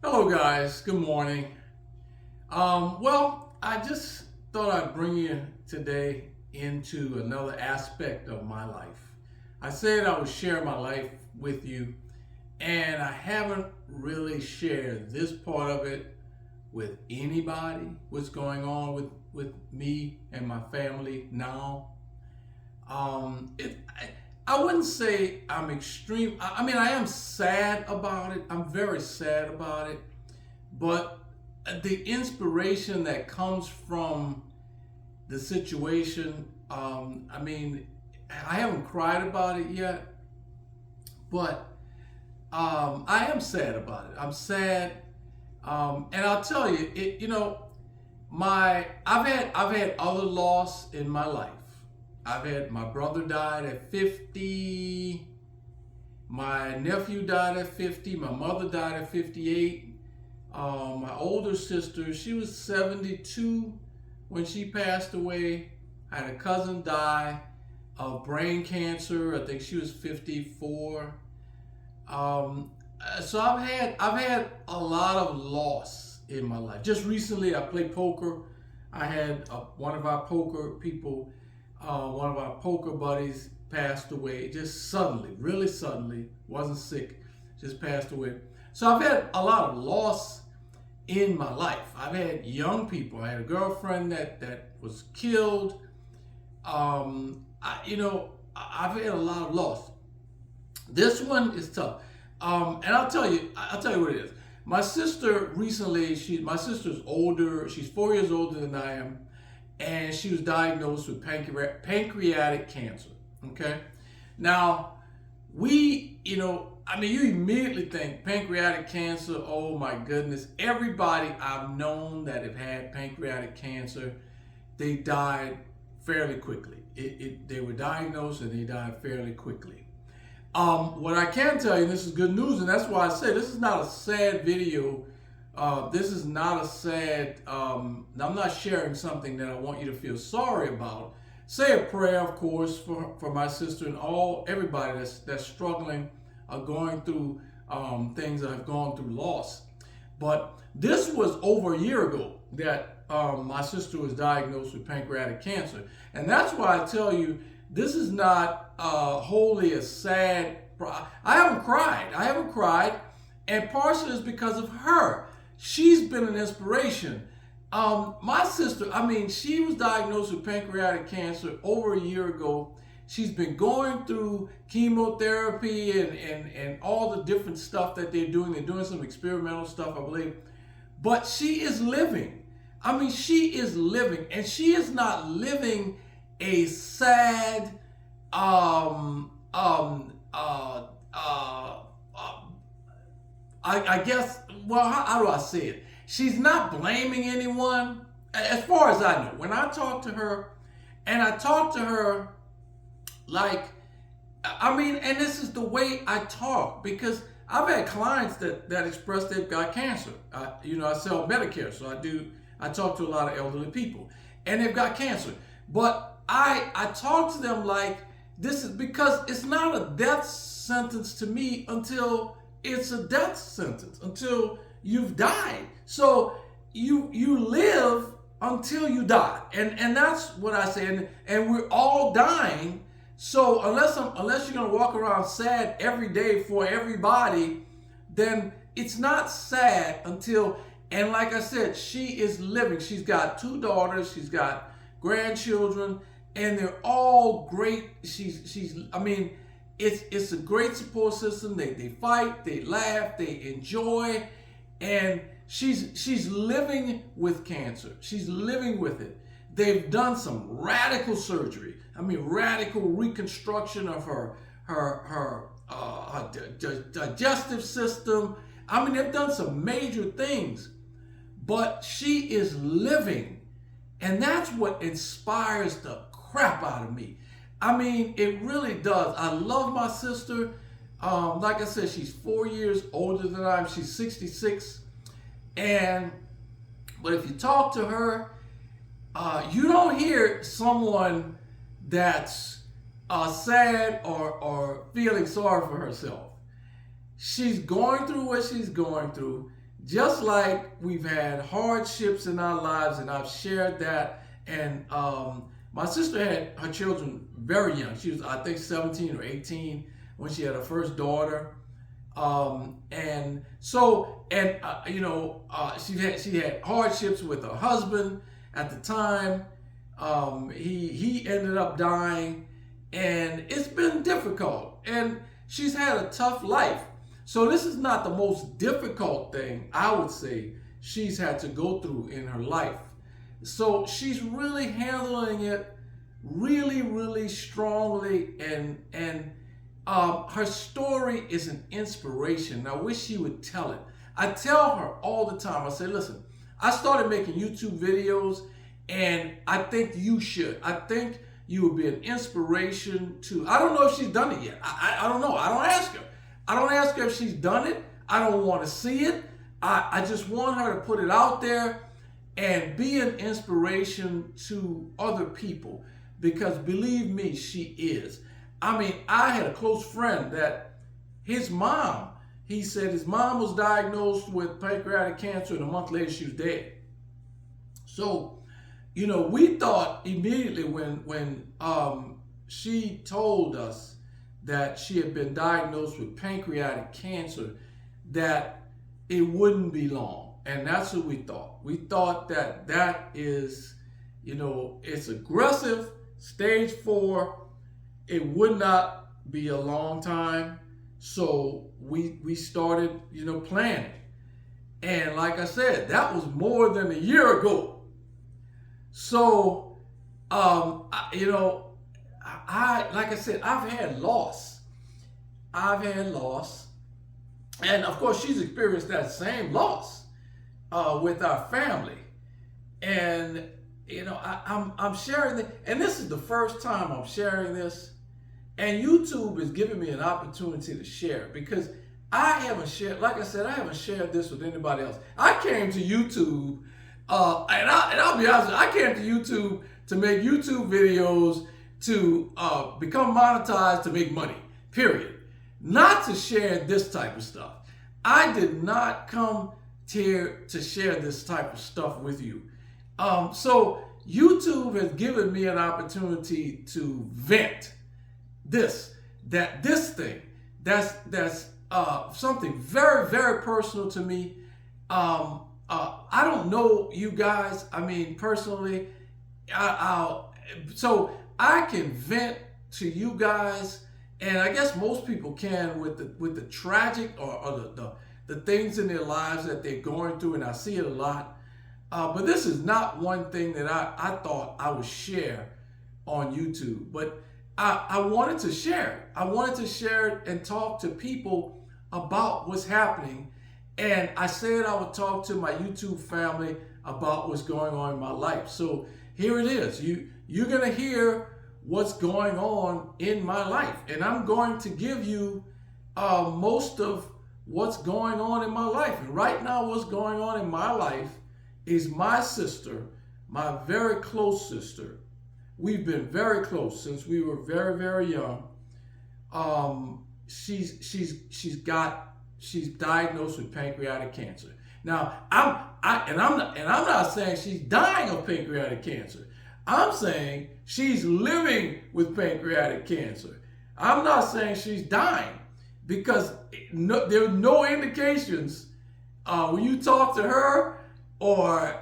Hello, guys. Good morning. Well, I just thought I'd bring you today into another aspect of my life. I said I would share my life with you, and I haven't really shared this part of it with anybody. What's going on with me and my family now? I wouldn't say I'm extreme. I mean, I am sad about it. I'm very sad about it. But the inspiration that comes from the situation, I mean, I haven't cried about it yet, but I am sad about it. I'm sad, and I'll tell you, I've had other loss in my life. I've had my brother died at 50, my nephew died at 50, my mother died at 58. My older sister, she was 72 when she passed away. I had a cousin die of brain cancer. I think she was 54. So I've had a lot of loss in my life. Just recently, I played poker. I had one of our poker people, one of our poker buddies passed away just suddenly, really suddenly. Wasn't sick, just passed away. So I've had a lot of loss in my life. I've had young people. I had a girlfriend that was killed. I've had a lot of loss. This one is tough. And I'll tell you what it is. My sister recently, my sister's older. She's 4 years older than I am, and she was diagnosed with pancreatic cancer. Okay, now you immediately think pancreatic cancer. Oh my goodness! Everybody I've known that have had pancreatic cancer, they died fairly quickly. They were diagnosed and they died fairly quickly. What I can tell you, and this is good news, and that's why I say this is not a sad video. This is not a sad. I'm not sharing something that I want you to feel sorry about. Say a prayer, of course, for my sister and everybody that's struggling, going through things that have gone through loss. But this was over a year ago that my sister was diagnosed with pancreatic cancer, and that's why I tell you this is not wholly a sad. I haven't cried. I haven't cried, and partially is because of her. She's been an inspiration. My sister, I mean, she was diagnosed with pancreatic cancer over a year ago. She's been going through chemotherapy and all the different stuff that they're doing. They're doing some experimental stuff, I believe. But she is living. I mean, she is living, and she is not living a sad, I guess, well, how do I say it? She's not blaming anyone, as far as I know. When I talk to her, and I talk to her like, I mean, and this is the way I talk, because I've had clients that express they've got cancer. I sell Medicare, so I talk to a lot of elderly people, and they've got cancer. But I talk to them like this is because it's not a death sentence to me until it's a death sentence, until you've died. So you live until you die, and that's what I say. And we're all dying. So unless you're gonna walk around sad every day for everybody, then it's not sad until. And like I said, she is living. She's got 2 daughters. She's got grandchildren, and they're all great. She's. I mean, it's a great support system. They fight, they laugh, they enjoy, and she's living with cancer. She's living with it. They've done some radical surgery. I mean, radical reconstruction of her digestive system. I mean, they've done some major things, but she is living, and that's what inspires the crap out of me. I mean, it really does. I love my sister. Like I said, she's 4 years older than I am. She's 66, but if you talk to her, you don't hear someone that's sad or feeling sorry for herself. She's going through what she's going through. just like we've had hardships in our lives, and I've shared that. And my sister had her children very young. She was, I think, 17 or 18 when she had her first daughter. And so, and she had hardships with her husband at the time. He ended up dying, and it's been difficult. And she's had a tough life. So this is not the most difficult thing, I would say, she's had to go through in her life. So she's really handling it really, really strongly, and her story is an inspiration. I wish she would tell it. I tell her all the time, I say, listen, I started making YouTube videos, and I think you should. I think you would be an inspiration to, I don't know if she's done it yet. I don't know. I don't ask her. I don't ask her if she's done it. I don't want to see it. I just want her to put it out there and be an inspiration to other people, because believe me, she is. I mean, I had a close friend that his mom, he said his mom was diagnosed with pancreatic cancer, and a month later she was dead. So, we thought immediately when she told us that she had been diagnosed with pancreatic cancer, that it wouldn't be long. And that's what we thought. We thought that is, it's aggressive, stage 4. It would not be a long time. So we started, planning. And like I said, that was more than a year ago. So, like I said, I've had loss. And of course, she's experienced that same loss with our family. And, I'm sharing this, and this is the first time I'm sharing this. And YouTube is giving me an opportunity to share, because I haven't shared, like I said, I haven't shared this with anybody else. I came to YouTube, and I'll be honest, I came to YouTube to make YouTube videos, to become monetized, to make money, period. Not to share this type of stuff. I did not come here to share this type of stuff with you. So YouTube has given me an opportunity to vent this thing that's something very, very personal to me. I don't know you guys. I mean, personally, so I can vent to you guys, and I guess most people can with the tragic or the things in their lives that they're going through, and I see it a lot. But this is not one thing that I thought I would share on YouTube, but I wanted to share it. I wanted to share it and talk to people about what's happening. And I said I would talk to my YouTube family about what's going on in my life. So here it is. You're going to hear what's going on in my life. And I'm going to give you most of what's going on in my life. And right now, what's going on in my life is my sister, my very close sister. We've been very close since we were very, very young. She's diagnosed with pancreatic cancer. Now, I'm not saying she's dying of pancreatic cancer. I'm saying she's living with pancreatic cancer. I'm not saying she's dying, because there are no indications when you talk to her or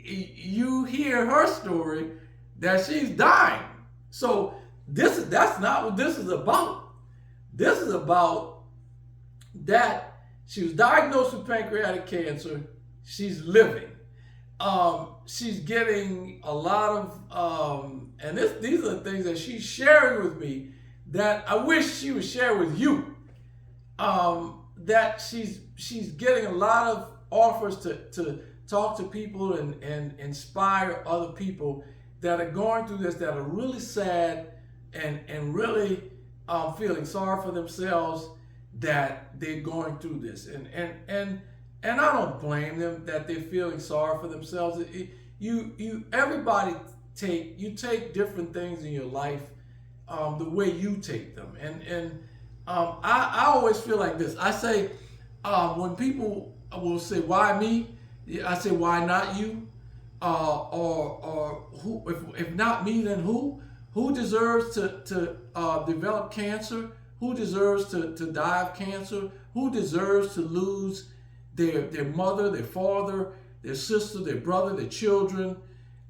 you hear her story that she's dying. So that's not what this is about. This is about that she was diagnosed with pancreatic cancer. She's living. She's getting a lot of, and these are the things that she's sharing with me that I wish she would share with you. That she's getting a lot of offers to talk to people and inspire other people that are going through this, that are really sad and really feeling sorry for themselves that they're going through this. And I don't blame them that they're feeling sorry for themselves. Everybody take different things in your life the way you take them. And I always feel like this. I say when people will say, why me? I say, why not you? Or who? If not me, then who? Who deserves to develop cancer? Who deserves to die of cancer? Who deserves to lose their mother, their father, their sister, their brother, their children?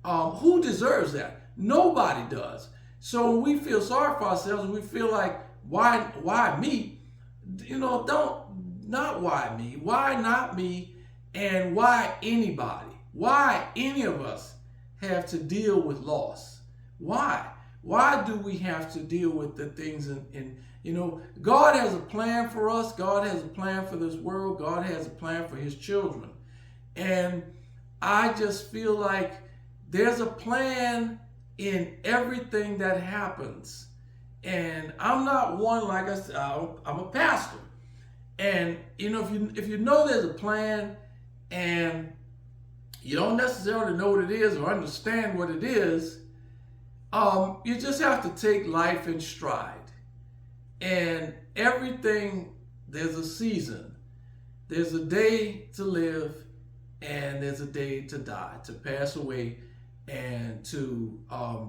Who deserves that? Nobody does. So when we feel sorry for ourselves, we feel like, why me? Not why me. Why not me? And why anybody? Why any of us have to deal with loss? Why? Why do we have to deal with the things God has a plan for us. God has a plan for this world. God has a plan for his children. And I just feel like there's a plan in everything that happens. And I'm not one, like I said, I'm a pastor. And if you know there's a plan and you don't necessarily know what it is or understand what it is, you just have to take life in stride. And everything, there's a season. There's a day to live and there's a day to die, to pass away and to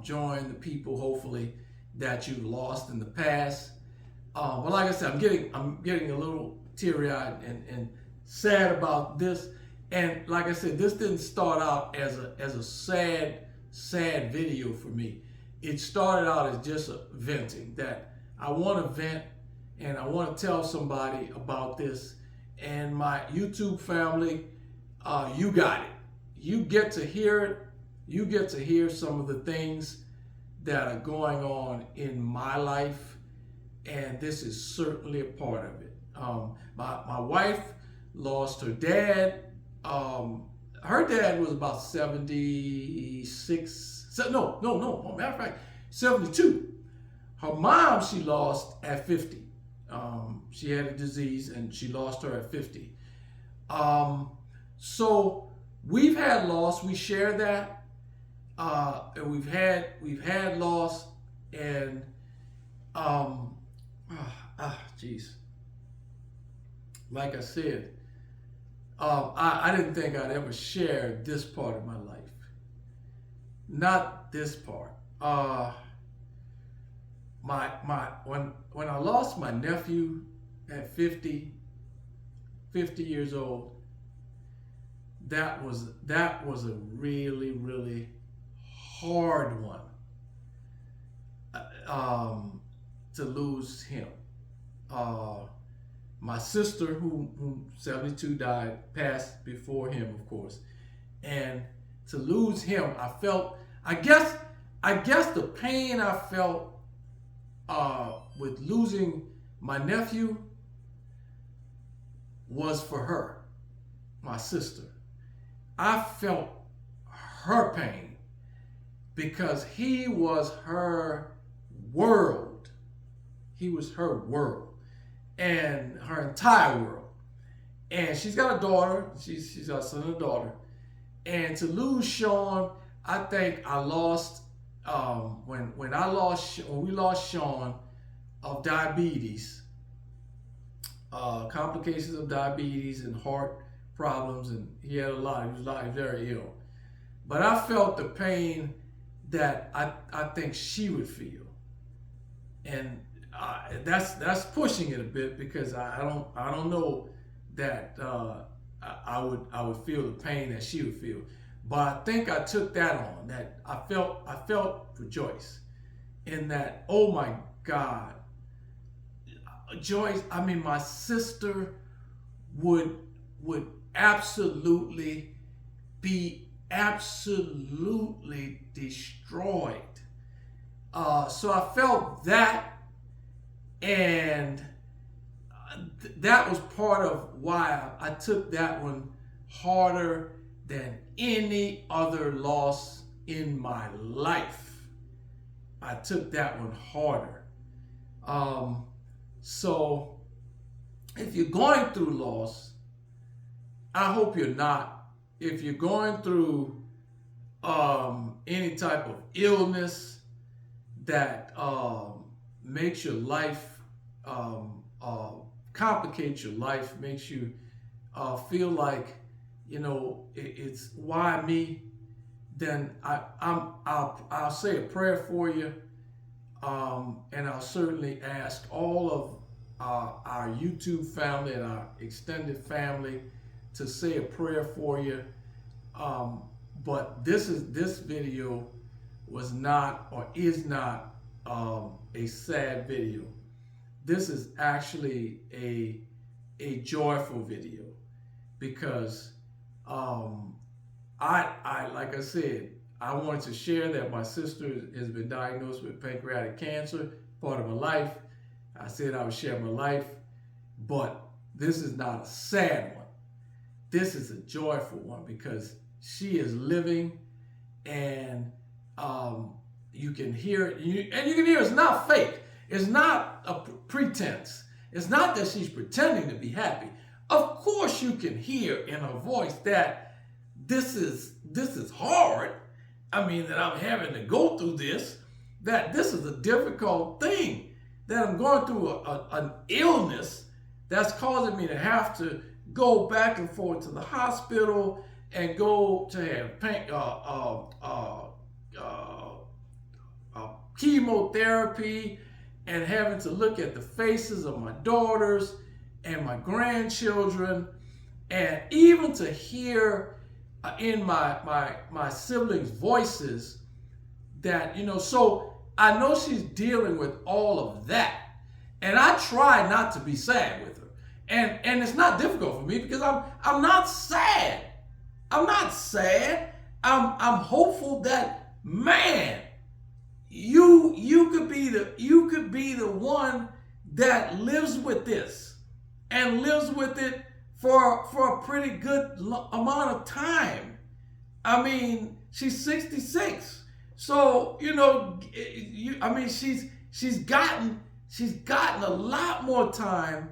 join the people, hopefully, that you've lost in the past. But like I said, I'm getting a little teary-eyed and sad about this. And like I said, this didn't start out as a sad video for me. It started out as just a venting, that I want to vent and I want to tell somebody about this. And my YouTube family, you got it. You get to hear it. You get to hear some of the things that are going on in my life. And this is certainly a part of it. My wife lost her dad. Her dad was about 76. No. Matter of fact, 72. Her mom, she lost at 50. She had a disease and she lost her at 50. So we've had loss. We share that. And we've had loss. And geez. Like I said, I didn't think I'd ever share this part of my life. Not this part. When I lost my nephew at 50 years old, that was a really, really hard one to lose him. My sister, who 72 died, passed before him, of course, and to lose him, I felt, I guess the pain I felt with losing my nephew was for her, my sister. I felt her pain because he was her world. He was her world and her entire world. And she's got a daughter. She's got a son and a daughter. And to lose Sean, I think I lost when we lost Sean of diabetes, complications of diabetes and heart problems, and he had a lot. He was very ill. But I felt the pain that I think she would feel, and that's pushing it a bit because I don't know that I would feel the pain that she would feel. But I think I took that on. That I felt for Joyce, in that, oh my God, Joyce. I mean, my sister would absolutely be absolutely destroyed. So I felt that, and that was part of why I took that one harder than any other loss in my life. I took that one harder. So if you're going through loss, I hope you're not. If you're going through any type of illness that makes your life, complicates your life, makes you feel like, it's why me, then I'll say a prayer for you, and I'll certainly ask all of our YouTube family and our extended family to say a prayer for you. But this video was not or is not a sad video. This is actually a joyful video, because I like I said, I wanted to share that my sister has been diagnosed with pancreatic cancer, part of my life. I said I would share my life, but this is not a sad one. This is a joyful one, because she is living, and you can hear it, and you can hear it's not fake. It's not a pretense. It's not that she's pretending to be happy. Of course you can hear in her voice that this is hard. I mean, that I'm having to go through this, that this is a difficult thing, that I'm going through an illness that's causing me to have to go back and forth to the hospital and go to have chemotherapy, and having to look at the faces of my daughters and my grandchildren, and even to hear in my siblings' voices that, so I know she's dealing with all of that, and I try not to be sad with her, and it's not difficult for me, because I'm not sad. I'm not sad. I'm hopeful that, man, you could be the one that lives with this and lives with it for a pretty good amount of time. I mean, she's 66, so she's gotten a lot more time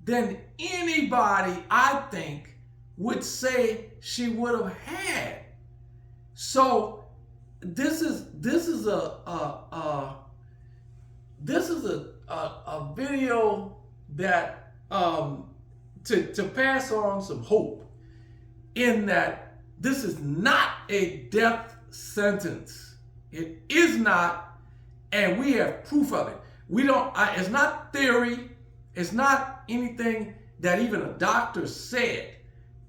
than anybody, I think, would say she would have had. So this is a video that to pass on some hope, in that this is not a death sentence. It is not, and we have proof of it. It's not theory. It's not anything that even a doctor said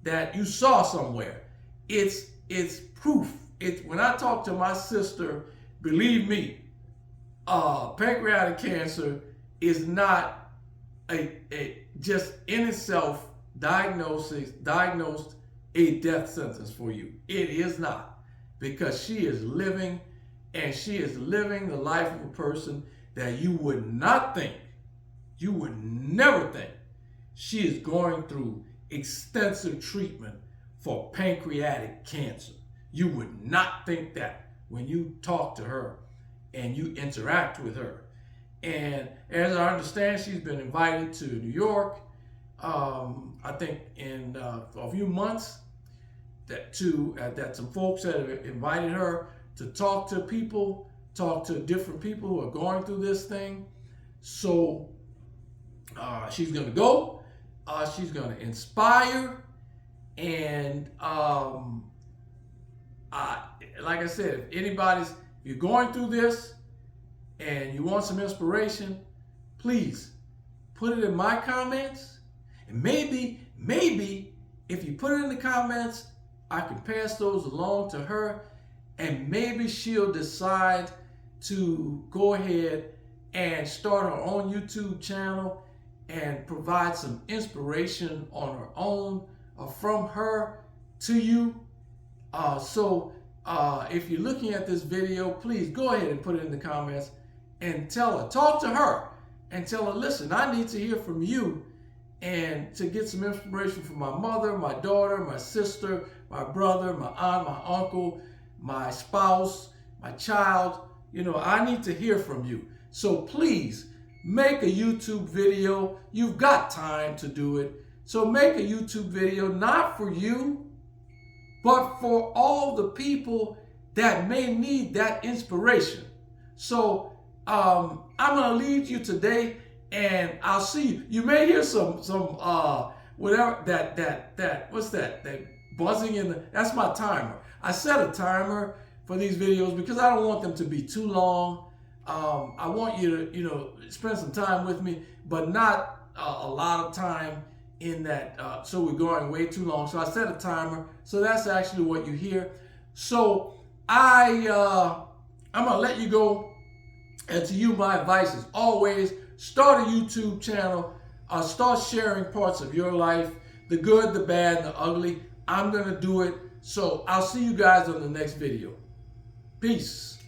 that you saw somewhere. It's proof. When I talk to my sister, believe me, pancreatic cancer is not just in itself diagnosed a death sentence for you. It is not, because she is living, and she is living the life of a person that you would not think, you would never think she is going through extensive treatment for pancreatic cancer. You would not think that when you talk to her and you interact with her. And as I understand, she's been invited to New York, I think in a few months, that some folks have invited her to talk to different people who are going through this thing. So she's going to go. She's going to inspire, and like I said, if you're going through this and you want some inspiration, please put it in my comments, and maybe if you put it in the comments, I can pass those along to her, and maybe she'll decide to go ahead and start her own YouTube channel and provide some inspiration on her own, from her to you. So if you're looking at this video, please go ahead and put it in the comments and talk to her and tell her, listen, I need to hear from you, and to get some inspiration from my mother, my daughter, my sister, my brother, my aunt, my uncle, my spouse, my child. I need to hear from you. So please make a YouTube video. You've got time to do it. So make a YouTube video, not for you, but for all the people that may need that inspiration. So I'm going to leave you today, and I'll see you. You may hear some whatever that what's that buzzing in the, that's my timer. I set a timer for these videos because I don't want them to be too long. I want you to spend some time with me, but not a lot of time in that, so we're going way too long. So I set a timer. So that's actually what you hear. So I'm gonna let you go. And to you, my advice is always start a YouTube channel. Start sharing parts of your life, the good, the bad, and the ugly. I'm gonna do it. So I'll see you guys on the next video. Peace.